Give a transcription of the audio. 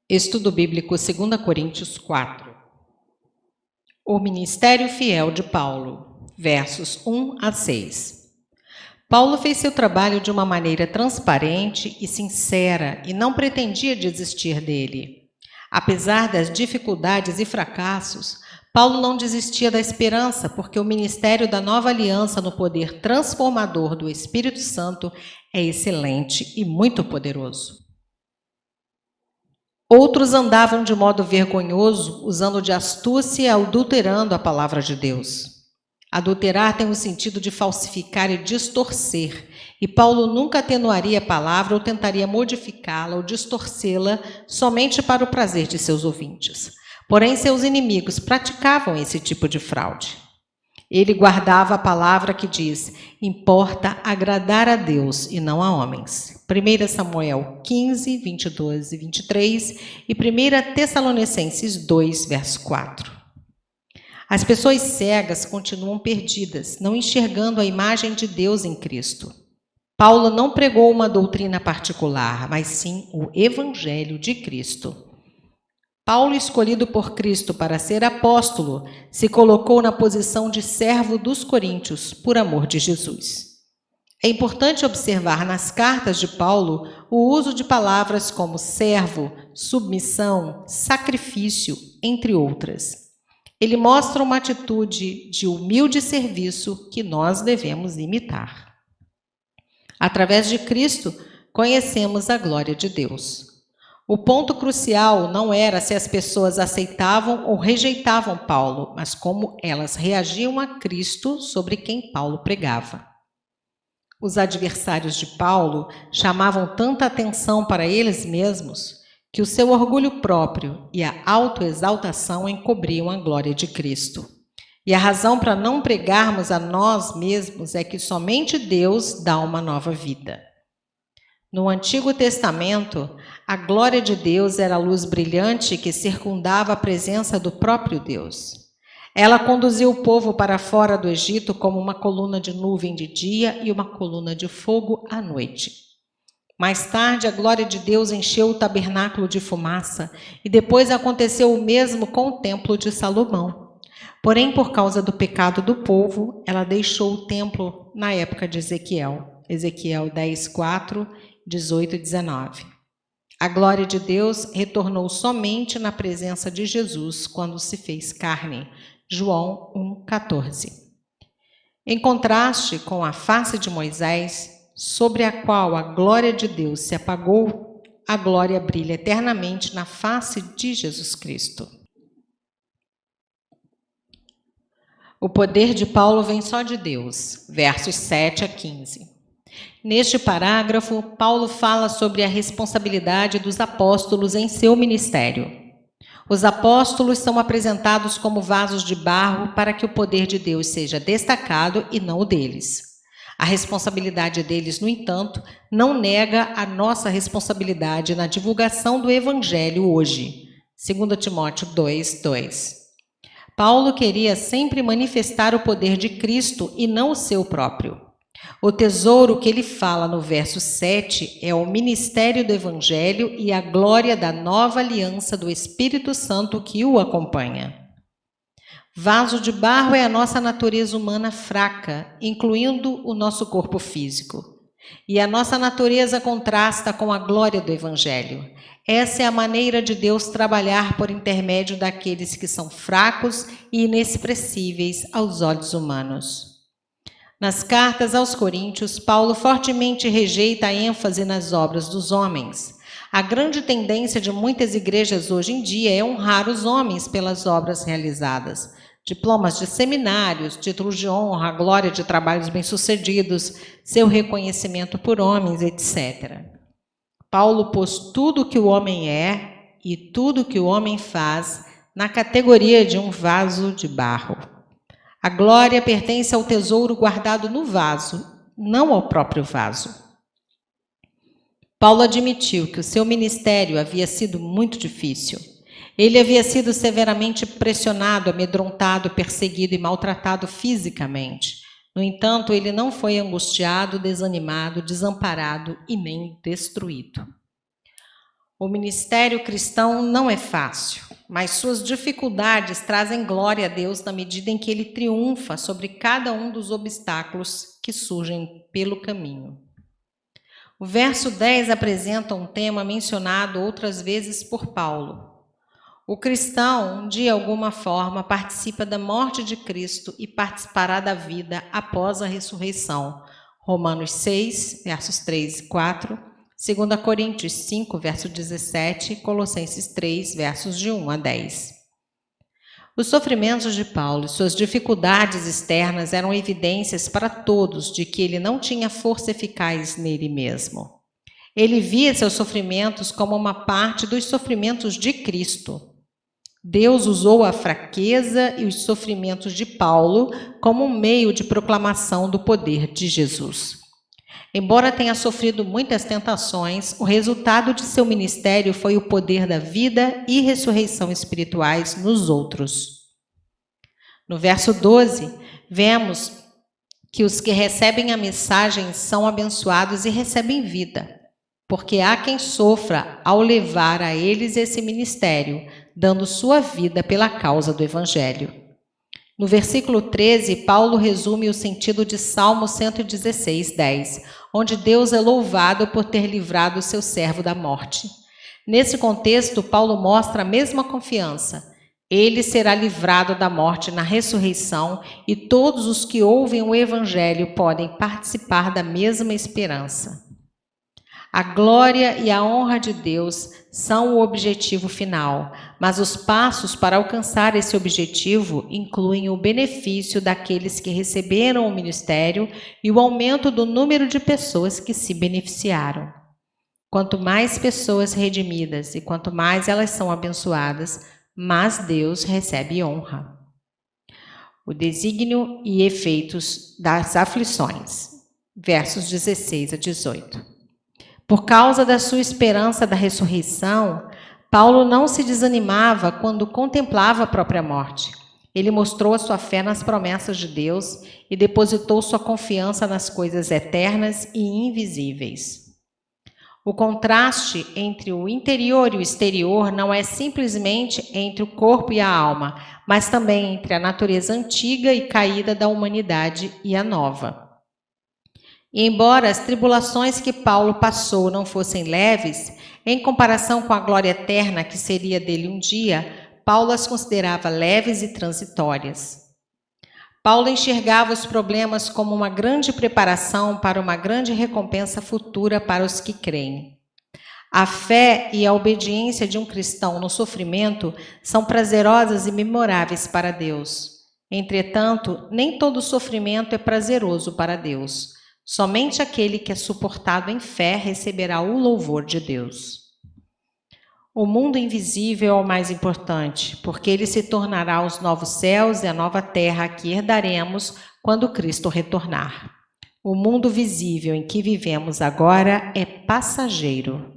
Estudo Bíblico 2 Coríntios 4. O ministério fiel de Paulo, versos 1 a 6. Paulo fez seu trabalho de uma maneira transparente e sincera e não pretendia desistir dele. Apesar das dificuldades e fracassos, Paulo não desistia da esperança, porque o ministério da nova aliança no poder transformador do Espírito Santo é excelente e muito poderoso. Outros andavam de modo vergonhoso, usando de astúcia e adulterando a palavra de Deus. Adulterar tem o sentido de falsificar e distorcer, e Paulo nunca atenuaria a palavra ou tentaria modificá-la ou distorcê-la somente para o prazer de seus ouvintes. Porém, seus inimigos praticavam esse tipo de fraude. Ele guardava a palavra que diz: importa agradar a Deus e não a homens. 1 Samuel 15, 22 e 23 e 1 Tessalonicenses 2, verso 4. As pessoas cegas continuam perdidas, não enxergando a imagem de Deus em Cristo. Paulo não pregou uma doutrina particular, mas sim o Evangelho de Cristo. Paulo, escolhido por Cristo para ser apóstolo, se colocou na posição de servo dos coríntios, por amor de Jesus. É importante observar nas cartas de Paulo o uso de palavras como servo, submissão, sacrifício, entre outras. Ele mostra uma atitude de humilde serviço que nós devemos imitar. Através de Cristo, conhecemos a glória de Deus. O ponto crucial não era se as pessoas aceitavam ou rejeitavam Paulo, mas como elas reagiam a Cristo sobre quem Paulo pregava. Os adversários de Paulo chamavam tanta atenção para eles mesmos que o seu orgulho próprio e a autoexaltação encobriam a glória de Cristo. E a razão para não pregarmos a nós mesmos é que somente Deus dá uma nova vida. No Antigo Testamento, a glória de Deus era a luz brilhante que circundava a presença do próprio Deus. Ela conduziu o povo para fora do Egito como uma coluna de nuvem de dia e uma coluna de fogo à noite. Mais tarde, a glória de Deus encheu o tabernáculo de fumaça, e depois aconteceu o mesmo com o templo de Salomão. Porém, por causa do pecado do povo, ela deixou o templo na época de Ezequiel. Ezequiel 10, 4, 18 e 19. A glória de Deus retornou somente na presença de Jesus quando se fez carne. João 1,14. Em contraste com a face de Moisés, sobre a qual a glória de Deus se apagou, a glória brilha eternamente na face de Jesus Cristo. O poder de Paulo vem só de Deus, versos 7 a 15. Neste parágrafo, Paulo fala sobre a responsabilidade dos apóstolos em seu ministério. Os apóstolos são apresentados como vasos de barro para que o poder de Deus seja destacado e não o deles. A responsabilidade deles, no entanto, não nega a nossa responsabilidade na divulgação do Evangelho hoje. 2 Timóteo 2, 2. Paulo queria sempre manifestar o poder de Cristo e não o seu próprio. O tesouro que ele fala no verso 7 é o ministério do Evangelho e a glória da nova aliança do Espírito Santo que o acompanha. Vaso de barro é a nossa natureza humana fraca, incluindo o nosso corpo físico. E a nossa natureza contrasta com a glória do Evangelho. Essa é a maneira de Deus trabalhar por intermédio daqueles que são fracos e inexpressíveis aos olhos humanos. Nas cartas aos Coríntios, Paulo fortemente rejeita a ênfase nas obras dos homens. A grande tendência de muitas igrejas hoje em dia é honrar os homens pelas obras realizadas. Diplomas de seminários, títulos de honra, glória de trabalhos bem-sucedidos, seu reconhecimento por homens, etc. Paulo pôs tudo o que o homem é e tudo o que o homem faz na categoria de um vaso de barro. A glória pertence ao tesouro guardado no vaso, não ao próprio vaso. Paulo admitiu que o seu ministério havia sido muito difícil. Ele havia sido severamente pressionado, amedrontado, perseguido e maltratado fisicamente. No entanto, ele não foi angustiado, desanimado, desamparado e nem destruído. O ministério cristão não é fácil, mas suas dificuldades trazem glória a Deus na medida em que ele triunfa sobre cada um dos obstáculos que surgem pelo caminho. O verso 10 apresenta um tema mencionado outras vezes por Paulo. O cristão, de alguma forma, participa da morte de Cristo e participará da vida após a ressurreição. Romanos 6, versos 3 e 4, 2 Coríntios 5, verso 17 e Colossenses 3, versos de 1 a 10. Os sofrimentos de Paulo e suas dificuldades externas eram evidências para todos de que ele não tinha força eficaz nele mesmo. Ele via seus sofrimentos como uma parte dos sofrimentos de Cristo. Deus usou a fraqueza e os sofrimentos de Paulo como um meio de proclamação do poder de Jesus. Embora tenha sofrido muitas tentações, o resultado de seu ministério foi o poder da vida e ressurreição espirituais nos outros. No verso 12, vemos que os que recebem a mensagem são abençoados e recebem vida, porque há quem sofra ao levar a eles esse ministério, dando sua vida pela causa do Evangelho. No versículo 13, Paulo resume o sentido de Salmo 116, 10, onde Deus é louvado por ter livrado o seu servo da morte. Nesse contexto, Paulo mostra a mesma confiança. Ele será livrado da morte na ressurreição e todos os que ouvem o Evangelho podem participar da mesma esperança. A glória e a honra de Deus são o objetivo final, mas os passos para alcançar esse objetivo incluem o benefício daqueles que receberam o ministério e o aumento do número de pessoas que se beneficiaram. Quanto mais pessoas redimidas e quanto mais elas são abençoadas, mais Deus recebe honra. O desígnio e efeitos das aflições. Versos 16 a 18. Por causa da sua esperança da ressurreição, Paulo não se desanimava quando contemplava a própria morte. Ele mostrou a sua fé nas promessas de Deus e depositou sua confiança nas coisas eternas e invisíveis. O contraste entre o interior e o exterior não é simplesmente entre o corpo e a alma, mas também entre a natureza antiga e caída da humanidade e a nova. E embora as tribulações que Paulo passou não fossem leves, em comparação com a glória eterna que seria dele um dia, Paulo as considerava leves e transitórias. Paulo enxergava os problemas como uma grande preparação para uma grande recompensa futura para os que creem. A fé e a obediência de um cristão no sofrimento são prazerosas e memoráveis para Deus. Entretanto, nem todo sofrimento é prazeroso para Deus. Somente aquele que é suportado em fé receberá o louvor de Deus. O mundo invisível é o mais importante, porque ele se tornará os novos céus e a nova terra que herdaremos quando Cristo retornar. O mundo visível em que vivemos agora é passageiro.